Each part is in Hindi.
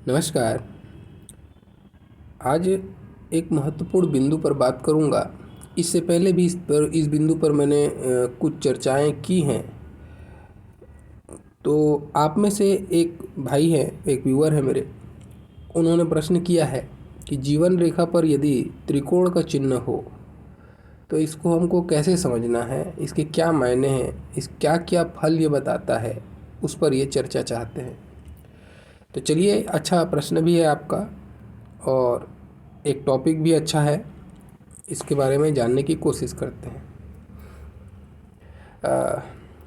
नमस्कार। आज एक महत्वपूर्ण बिंदु पर बात करूंगा। इससे पहले भी इस बिंदु पर मैंने कुछ चर्चाएं की हैं। तो आप में से एक भाई है, एक व्यूअर है मेरे, उन्होंने प्रश्न किया है कि जीवन रेखा पर यदि त्रिकोण का चिन्ह हो तो इसको हमको कैसे समझना है, इसके क्या मायने हैं, इस क्या क्या फल ये बताता है, उस पर ये चर्चा चाहते हैं। तो चलिए, अच्छा प्रश्न भी है आपका और एक टॉपिक भी अच्छा है, इसके बारे में जानने की कोशिश करते हैं।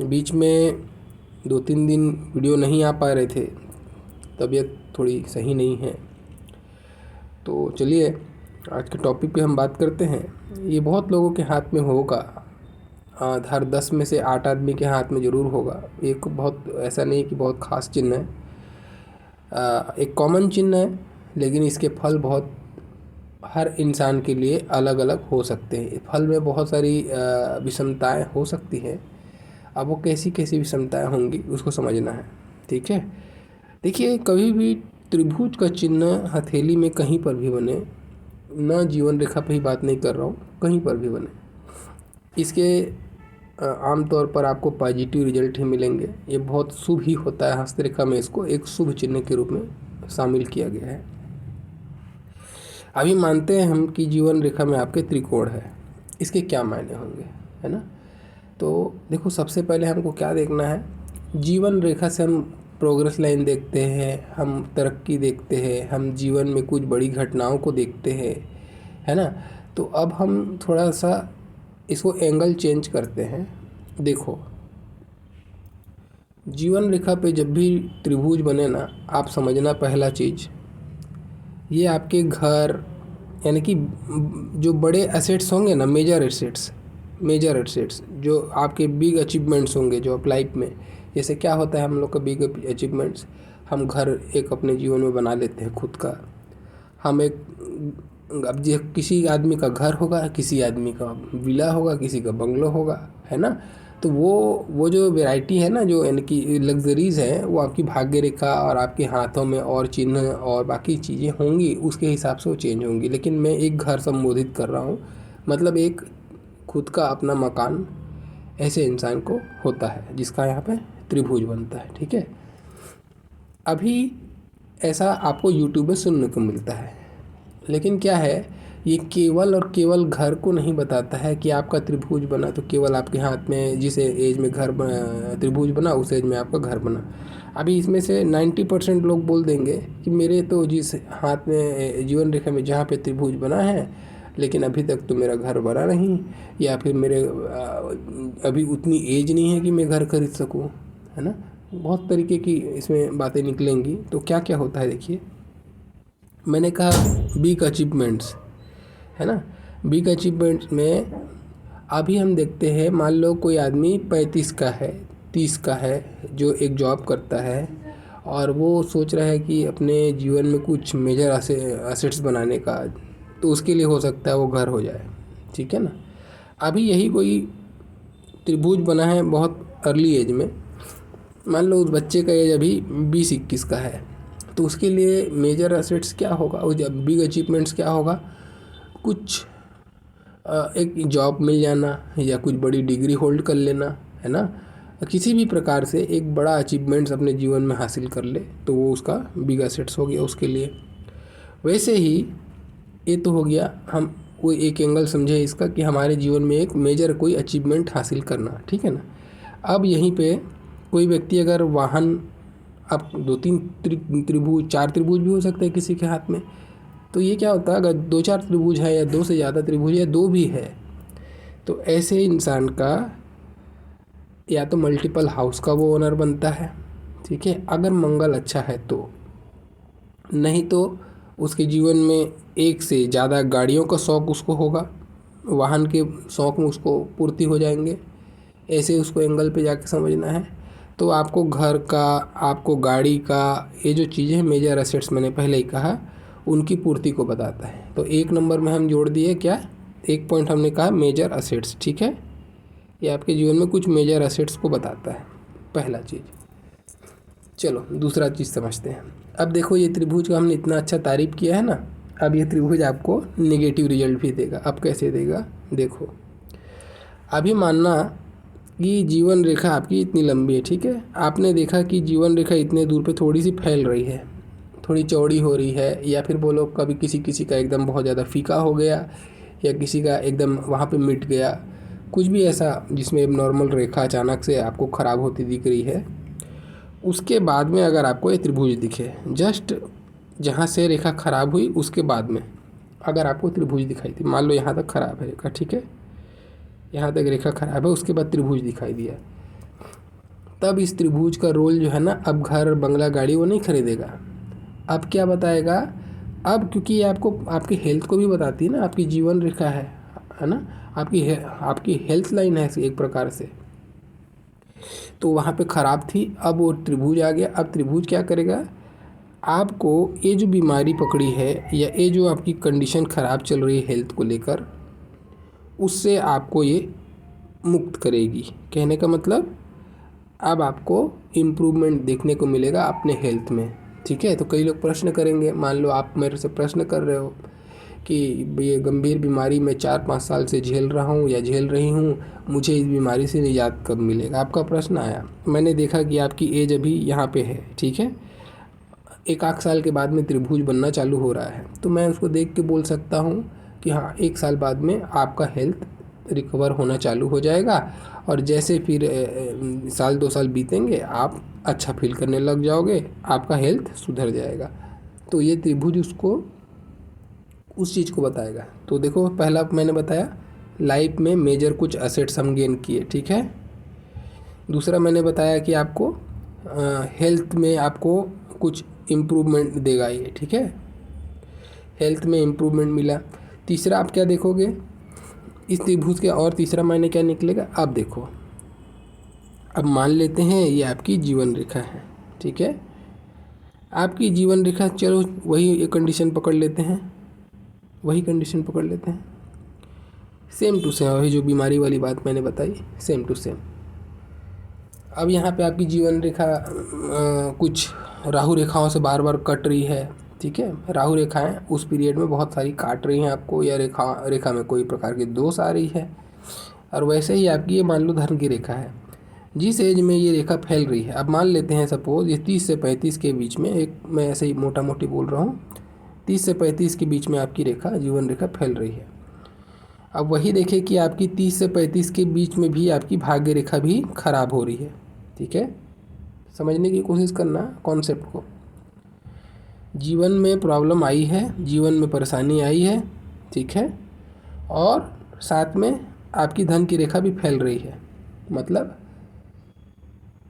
बीच में 2-3 दिन वीडियो नहीं आ पा रहे थे, तबीयत थोड़ी सही नहीं है। तो चलिए आज के टॉपिक पे हम बात करते हैं। ये बहुत लोगों के हाथ में होगा, हर 10 में से 8 आदमी के हाथ में ज़रूर होगा। एक बहुत ऐसा नहीं कि बहुत ख़ास चिन्ह है, एक कॉमन चिन्ह है, लेकिन इसके फल बहुत हर इंसान के लिए अलग अलग हो सकते हैं। फल में बहुत सारी विषमताएं हो सकती हैं। अब वो कैसी कैसी विषमताएं होंगी उसको समझना है, ठीक है। देखिए, कभी भी त्रिभुज का चिन्ह हथेली में कहीं पर भी बने, ना जीवन रेखा पे ही बात नहीं कर रहा हूँ, कहीं पर भी बने, इसके आमतौर पर आपको पॉजिटिव रिजल्ट ही मिलेंगे। ये बहुत शुभ ही होता है। हस्तरेखा में इसको एक शुभ चिन्ह के रूप में शामिल किया गया है। अभी मानते हैं हम कि जीवन रेखा में आपके त्रिकोण है, इसके क्या मायने होंगे, है ना। तो देखो, सबसे पहले हमको क्या देखना है, जीवन रेखा से हम प्रोग्रेस लाइन देखते हैं, हम तरक्की देखते हैं, हम जीवन में कुछ बड़ी घटनाओं को देखते हैं, है ना। तो अब हम थोड़ा सा इसको एंगल चेंज करते हैं। देखो, जीवन रेखा पे जब भी त्रिभुज बने ना, आप समझना पहला चीज़, ये आपके घर यानी कि जो बड़े एसेट्स होंगे ना, मेजर एसेट्स जो आपके बिग अचीवमेंट्स होंगे जो आप लाइफ में, जैसे क्या होता है हम लोग का बिग अचीवमेंट्स, हम घर एक अपने जीवन में बना लेते हैं खुद का। हम एक, अब जो किसी आदमी का घर होगा, किसी आदमी का विला होगा, किसी का बंगलो होगा, है ना। तो वो जो वैरायटी है ना, जो यानी कि लग्जरीज़ है, वो आपकी भाग्य रेखा और आपके हाथों में और चिन्ह और बाकी चीज़ें होंगी, उसके हिसाब से वो चेंज होंगी। लेकिन मैं एक घर संबोधित कर रहा हूँ, मतलब एक खुद का अपना मकान ऐसे इंसान को होता है जिसका यहाँ पे त्रिभुज बनता है, ठीक है। अभी ऐसा आपको यूट्यूब में सुनने को मिलता है, लेकिन क्या है, ये केवल और केवल घर को नहीं बताता है कि आपका त्रिभुज बना तो केवल आपके हाथ में जिस एज में घर त्रिभुज बना उस एज में आपका घर बना। अभी इसमें से 90% लोग बोल देंगे कि मेरे तो जिस हाथ में जीवन रेखा में जहाँ पे त्रिभुज बना है, लेकिन अभी तक तो मेरा घर बना नहीं, या फिर मेरे अभी उतनी एज नहीं है कि मैं घर खरीद सकूँ, है ना। बहुत तरीके की इसमें बातें निकलेंगी। तो क्या क्या होता है, देखिए, मैंने कहा बिग अचीवमेंट्स, है ना। बिग अचीवमेंट्स में अभी हम देखते हैं, मान लो कोई आदमी 35 का है, 30 का है, जो एक जॉब करता है और वो सोच रहा है कि अपने जीवन में कुछ मेजर असेट्स बनाने का, तो उसके लिए हो सकता है वो घर हो जाए, ठीक है ना। अभी यही कोई त्रिभुज बना है बहुत अर्ली एज में, मान लो उस बच्चे का एज अभी 20-21 का है, तो उसके लिए मेजर असेट्स क्या होगा, वो जब बिग अचीवमेंट्स क्या होगा, कुछ एक जॉब मिल जाना या कुछ बड़ी डिग्री होल्ड कर लेना, है ना। किसी भी प्रकार से एक बड़ा अचीवमेंट्स अपने जीवन में हासिल कर ले तो वो उसका बिग असेट्स हो गया उसके लिए। वैसे ही ये तो हो गया, हम वो एक एंगल समझे इसका कि हमारे जीवन में एक मेजर कोई अचीवमेंट हासिल करना, ठीक है ना। अब यहीं पे कोई व्यक्ति अगर वाहन, अब 2-3 त्रिभुज, 4 त्रिभुज भी हो सकते हैं किसी के हाथ में, तो ये क्या होता है, अगर 2-4 त्रिभुज है या 2 से ज़्यादा त्रिभुज या 2 भी है, तो ऐसे इंसान का या तो मल्टीपल हाउस का वो ओनर बनता है, ठीक है, अगर मंगल अच्छा है तो। नहीं तो उसके जीवन में एक से ज़्यादा गाड़ियों का शौक़ उसको होगा, वाहन के शौक़ में उसको पूर्ति हो जाएंगे। ऐसे उसको एंगल पे जाके समझना है। तो आपको घर का, आपको गाड़ी का, ये जो चीज़ें मेजर एसेट्स मैंने पहले ही कहा, उनकी पूर्ति को बताता है। तो 1 नंबर में हम जोड़ दिए क्या, एक पॉइंट हमने कहा मेजर एसेट्स, ठीक है। ये आपके जीवन में कुछ मेजर एसेट्स को बताता है, पहला चीज़। चलो दूसरा चीज़ समझते हैं। अब देखो ये त्रिभुज का हमने इतना अच्छा तारीफ किया है ना, अब ये त्रिभुज आपको नेगेटिव रिजल्ट भी देगा। अब कैसे देगा देखो, अभी मानना कि जीवन रेखा आपकी इतनी लंबी है, ठीक है, आपने देखा कि जीवन रेखा इतने दूर पे थोड़ी सी फैल रही है, थोड़ी चौड़ी हो रही है, या फिर बोलो कभी किसी किसी का एकदम बहुत ज़्यादा फीका हो गया, या किसी का एकदम वहाँ पे मिट गया, कुछ भी ऐसा जिसमें नॉर्मल रेखा अचानक से आपको ख़राब होती दिख रही है। उसके बाद में अगर आपको ये त्रिभुज दिखे, जस्ट जहाँ से रेखा ख़राब हुई उसके बाद में अगर आपको त्रिभुज दिखाई दी, मान लो यहाँ तक ख़राब है रेखा, ठीक है, यहाँ तक रेखा ख़राब है, उसके बाद त्रिभुज दिखाई दिया, तब इस त्रिभुज का रोल जो है ना, अब घर बंगला गाड़ी वो नहीं खरीदेगा। अब क्या बताएगा, अब क्योंकि ये आपको आपकी हेल्थ को भी बताती है ना, आपकी जीवन रेखा है ना, आपकी हेल्थ लाइन है एक प्रकार से, तो वहाँ पे ख़राब थी, अब वो त्रिभुज आ गया। अब त्रिभुज क्या करेगा, आपको ये जो बीमारी पकड़ी है या ये जो आपकी कंडीशन ख़राब चल रही है हेल्थ को लेकर, उससे आपको ये मुक्त करेगी। कहने का मतलब अब आपको इम्प्रूवमेंट देखने को मिलेगा अपने हेल्थ में, ठीक है। तो कई लोग प्रश्न करेंगे, मान लो आप मेरे से प्रश्न कर रहे हो कि ये गंभीर बीमारी मैं 4-5 साल से झेल रहा हूँ या झेल रही हूँ, मुझे इस बीमारी से निजात कब मिलेगा, आपका प्रश्न आया। मैंने देखा कि आपकी एज अभी यहाँ पे है, ठीक है, 1 साल के बाद में त्रिभुज बनना चालू हो रहा है, तो मैं उसको देख के बोल सकता हूँ कि हाँ 1 साल बाद में आपका हेल्थ रिकवर होना चालू हो जाएगा, और जैसे फिर साल 2 साल बीतेंगे आप अच्छा फील करने लग जाओगे, आपका हेल्थ सुधर जाएगा। तो ये त्रिभुज उसको उस चीज़ को बताएगा। तो देखो पहला मैंने बताया लाइफ में मेजर कुछ असेट्स हम गेन किए, ठीक है। दूसरा मैंने बताया कि आपको हेल्थ में आपको कुछ इम्प्रूवमेंट देगा ये, ठीक है, हेल्थ में इम्प्रूवमेंट मिला। तीसरा आप क्या देखोगे इस त्रिभुज के, और तीसरा मायने क्या निकलेगा, अब देखो, अब मान लेते हैं ये आपकी जीवन रेखा है, ठीक है, आपकी जीवन रेखा, चलो वही एक कंडीशन पकड़ लेते हैं, वही कंडीशन पकड़ लेते हैं, सेम टू सेम वही जो बीमारी वाली बात मैंने बताई, सेम टू सेम। अब यहाँ पे आपकी जीवन रेखा कुछ राहु रेखाओं से बार बार कट रही है, ठीक है, राहु रेखाएं उस पीरियड में बहुत सारी काट रही हैं आपको, या रेखा में कोई प्रकार की दोष आ रही है। और वैसे ही आपकी ये मान लो धन की रेखा है, जिस एज में ये रेखा फैल रही है, अब मान लेते हैं सपोज ये 30 से 35 के बीच में, एक मैं ऐसे ही मोटा मोटी बोल रहा हूँ, 30 से 35 के बीच में आपकी रेखा जीवन रेखा फैल रही है। अब वही देखें कि आपकी 30 से 35 के बीच में भी आपकी भाग्य रेखा भी खराब हो रही है, ठीक है, समझने की कोशिश करना कॉन्सेप्ट को। जीवन में प्रॉब्लम आई है, जीवन में परेशानी आई है, ठीक है, और साथ में आपकी धन की रेखा भी फैल रही है। मतलब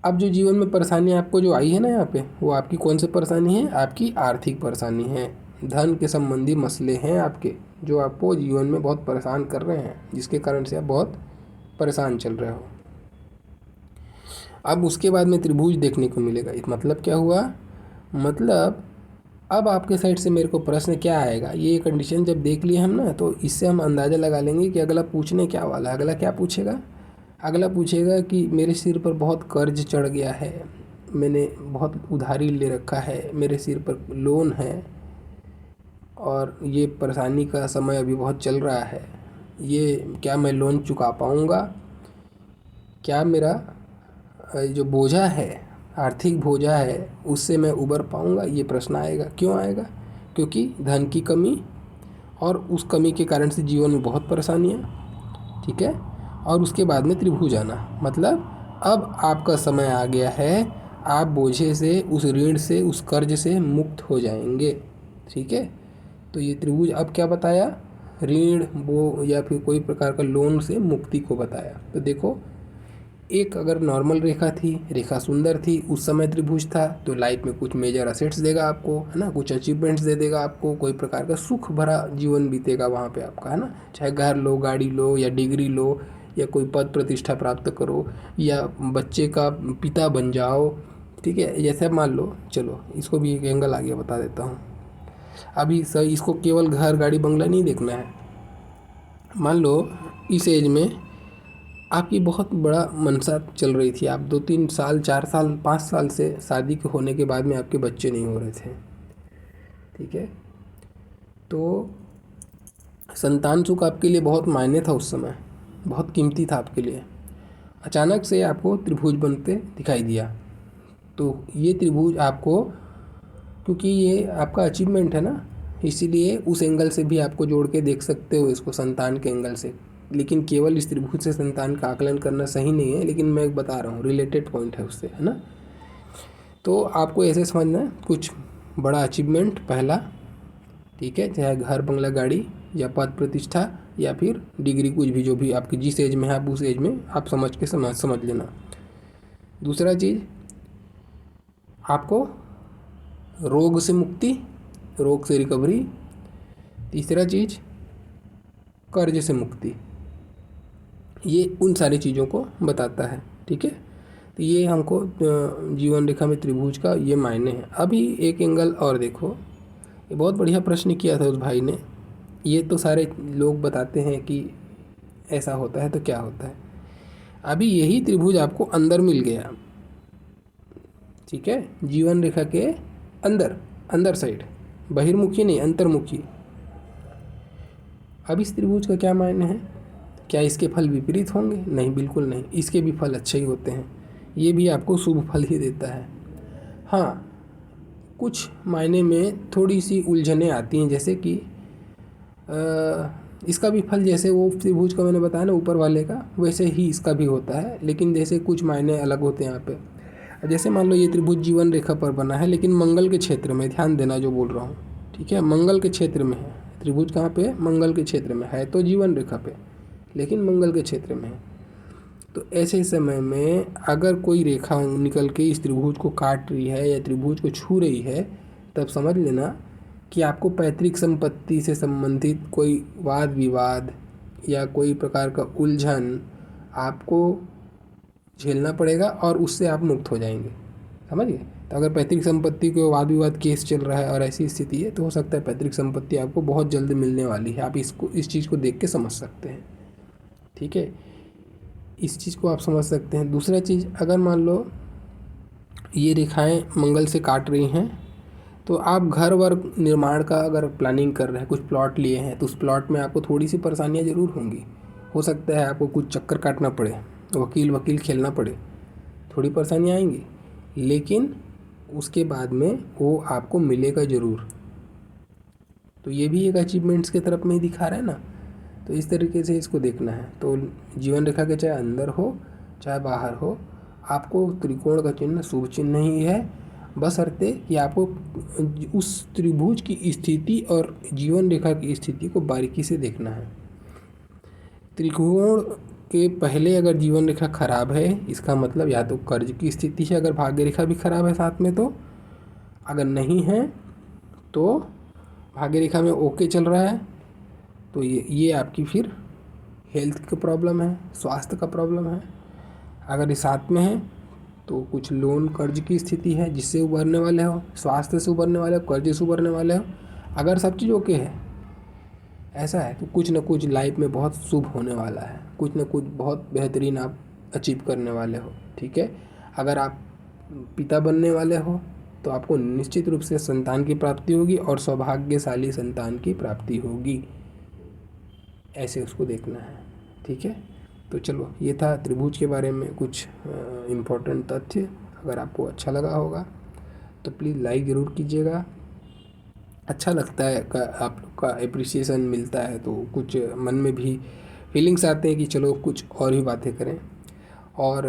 अब जो जीवन में परेशानी आपको जो आई है ना यहाँ पे, वो आपकी कौन सी परेशानी है, आपकी आर्थिक परेशानी है, धन के संबंधी मसले हैं आपके, जो आपको जीवन में बहुत परेशान कर रहे हैं, जिसके कारण से आप बहुत परेशान चल रहे हो। अब उसके बाद में त्रिभुज देखने को मिलेगा, मतलब क्या हुआ, मतलब अब आपके साइड से मेरे को प्रश्न क्या आएगा, ये कंडीशन जब देख लिए हम ना, तो इससे हम अंदाज़ा लगा लेंगे कि अगला पूछने क्या वाला है। अगला क्या पूछेगा, अगला पूछेगा कि मेरे सिर पर बहुत कर्ज चढ़ गया है, मैंने बहुत उधारी ले रखा है, मेरे सिर पर लोन है, और ये परेशानी का समय अभी बहुत चल रहा है, ये क्या मैं लोन चुका पाऊँगा, क्या मेरा जो बोझा है, आर्थिक बोझा है, उससे मैं उबर पाऊँगा, ये प्रश्न आएगा। क्यों आएगा, क्योंकि धन की कमी, और उस कमी के कारण से जीवन में बहुत परेशानियाँ, ठीक है, और उसके बाद में त्रिभुज आना, मतलब अब आपका समय आ गया है, आप बोझे से, उस ऋण से, उस कर्ज से मुक्त हो जाएंगे, ठीक है। तो ये त्रिभुज अब क्या बताया, ऋण वो या फिर कोई प्रकार का लोन से मुक्ति को बताया। तो देखो एक अगर नॉर्मल रेखा थी, रेखा सुंदर थी, उस समय त्रिभुज था, तो लाइफ में कुछ मेजर असेट्स देगा आपको, है ना, कुछ अचीवमेंट्स दे देगा आपको, कोई प्रकार का सुख भरा जीवन बीतेगा वहाँ पे आपका, है ना, चाहे घर लो, गाड़ी लो, या डिग्री लो, या कोई पद प्रतिष्ठा प्राप्त करो, या बच्चे का पिता बन जाओ, ठीक है। जैसे मान लो, चलो इसको भी एक एंगल आगे बता देता हूँ। अभी सर इसको केवल घर गाड़ी बंगला नहीं देखना है। मान लो इस एज में आपकी बहुत बड़ा मनसा चल रही थी, आप 2-3 साल, 4 साल, 5 साल से शादी के होने के बाद में आपके बच्चे नहीं हो रहे थे, ठीक है। तो संतान सुख आपके लिए बहुत मायने था उस समय, बहुत कीमती था आपके लिए। अचानक से आपको त्रिभुज बनते दिखाई दिया, तो ये त्रिभुज आपको, क्योंकि ये आपका अचीवमेंट है ना, इसीलिए उस एंगल से भी आपको जोड़ के देख सकते हो इसको, संतान के एंगल से। लेकिन केवल इस त्रिभुज से संतान का आकलन करना सही नहीं है, लेकिन मैं बता रहा हूँ रिलेटेड पॉइंट है उससे, है ना। तो आपको ऐसे समझना है, कुछ बड़ा अचीवमेंट पहला, ठीक है, चाहे घर बंगला गाड़ी या पद प्रतिष्ठा या फिर डिग्री, कुछ भी, जो भी आपकी जिस एज में है आप उस एज में आप समझ लेना। दूसरा चीज़, आपको रोग से मुक्ति, रोग से रिकवरी। तीसरा चीज़, कर्ज से मुक्ति। ये उन सारी चीज़ों को बताता है, ठीक है। तो ये हमको जीवन रेखा में त्रिभुज का ये मायने हैं। अभी एक एंगल और देखो, ये बहुत बढ़िया प्रश्न किया था उस भाई ने। ये तो सारे लोग बताते हैं कि ऐसा होता है तो क्या होता है। अभी यही त्रिभुज आपको अंदर मिल गया, ठीक है, जीवन रेखा के अंदर, अंदर साइड, बहिर्मुखी नहीं, अंतर्मुखी। अब इस त्रिभुज का क्या मायने है? क्या इसके फल विपरीत होंगे? नहीं, बिल्कुल नहीं, इसके भी फल अच्छे ही होते हैं। ये भी आपको शुभ फल ही देता है। हाँ, कुछ मायने में थोड़ी सी उलझनें आती हैं, जैसे कि इसका भी फल जैसे वो त्रिभुज का मैंने बताया ना ऊपर वाले का, वैसे ही इसका भी होता है, लेकिन जैसे कुछ मायने अलग होते हैं यहाँ पे। जैसे मान लो ये त्रिभुज जीवन रेखा पर बना है, लेकिन मंगल के क्षेत्र में, ध्यान देना जो बोल रहा हूँ, ठीक है, मंगल के क्षेत्र में है त्रिभुज। कहाँ पे? मंगल के क्षेत्र में है, तो जीवन रेखा पे, लेकिन मंगल के क्षेत्र में है। तो ऐसे समय में अगर कोई रेखा निकल के इस त्रिभुज को काट रही है या त्रिभुज को छू रही है, तब समझ लेना कि आपको पैतृक संपत्ति से संबंधित कोई वाद विवाद या कोई प्रकार का उलझन आपको झेलना पड़ेगा और उससे आप मुक्त हो जाएंगे, समझ गए। तो अगर पैतृक संपत्ति को वाद विवाद केस चल रहा है और ऐसी स्थिति है, तो हो सकता है पैतृक संपत्ति आपको बहुत जल्द मिलने वाली है। आप इसको, इस चीज़ को देख के समझ सकते हैं, ठीक है, इस चीज़ को आप समझ सकते हैं। दूसरा चीज़, अगर मान लो ये रेखाएं मंगल से काट रही हैं, तो आप घर वर निर्माण का अगर प्लानिंग कर रहे हैं, कुछ प्लॉट लिए हैं, तो उस प्लॉट में आपको थोड़ी सी परेशानियां ज़रूर होंगी। हो सकता है आपको कुछ चक्कर काटना पड़े, वकील खेलना पड़े, थोड़ी परेशानियाँ आएंगी, लेकिन उसके बाद में वो आपको मिलेगा ज़रूर। तो ये भी एक अचीवमेंट्स की तरफ में ही दिखा रहा है ना। तो इस तरीके से इसको देखना है। तो जीवन रेखा के चाहे अंदर हो चाहे बाहर हो, आपको त्रिकोण का चिन्ह शुभ चिन्ह ही है, बशर्ते कि आपको उस त्रिभुज की स्थिति और जीवन रेखा की स्थिति को बारीकी से देखना है। त्रिकोण के पहले अगर जीवन रेखा खराब है, इसका मतलब या तो कर्ज की स्थिति है, अगर भाग्य रेखा भी खराब है साथ में, तो अगर नहीं है तो भाग्य रेखा में ओके चल रहा है, तो ये आपकी फिर हेल्थ का प्रॉब्लम है, स्वास्थ्य का प्रॉब्लम है। अगर ये साथ में है तो कुछ लोन कर्ज की स्थिति है जिससे उभरने वाले हो, स्वास्थ्य से उभरने वाले हो, कर्ज से उभरने वाले हो। अगर सब चीज़ ओके है, ऐसा है, तो कुछ ना कुछ लाइफ में बहुत शुभ होने वाला है, कुछ ना कुछ बहुत बेहतरीन आप अचीव करने वाले हो, ठीक है। अगर आप पिता बनने वाले हो तो आपको निश्चित रूप से संतान की प्राप्ति होगी और सौभाग्यशाली संतान की प्राप्ति होगी, ऐसे उसको देखना है, ठीक है। तो चलो, ये था त्रिभुज के बारे में कुछ इम्पोर्टेंट तथ्य। अगर आपको अच्छा लगा होगा तो प्लीज़ लाइक ज़रूर कीजिएगा। अच्छा लगता है आप लोग का एप्रिसिएशन मिलता है, तो कुछ मन में भी फीलिंग्स आते हैं कि चलो कुछ और भी बातें करें। और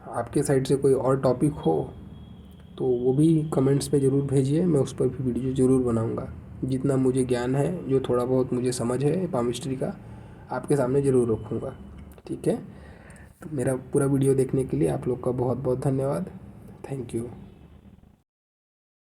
आपके साइड से कोई और टॉपिक हो तो वो भी कमेंट्स में ज़रूर भेजिए, मैं उस पर भी वीडियो ज़रूर बनाऊंगा। जितना मुझे ज्ञान है, जो थोड़ा बहुत मुझे समझ है पामिस्ट्री का, आपके सामने ज़रूर रखूँगा, ठीक है। तो मेरा पूरा वीडियो देखने के लिए आप लोग का बहुत बहुत धन्यवाद। Thank you.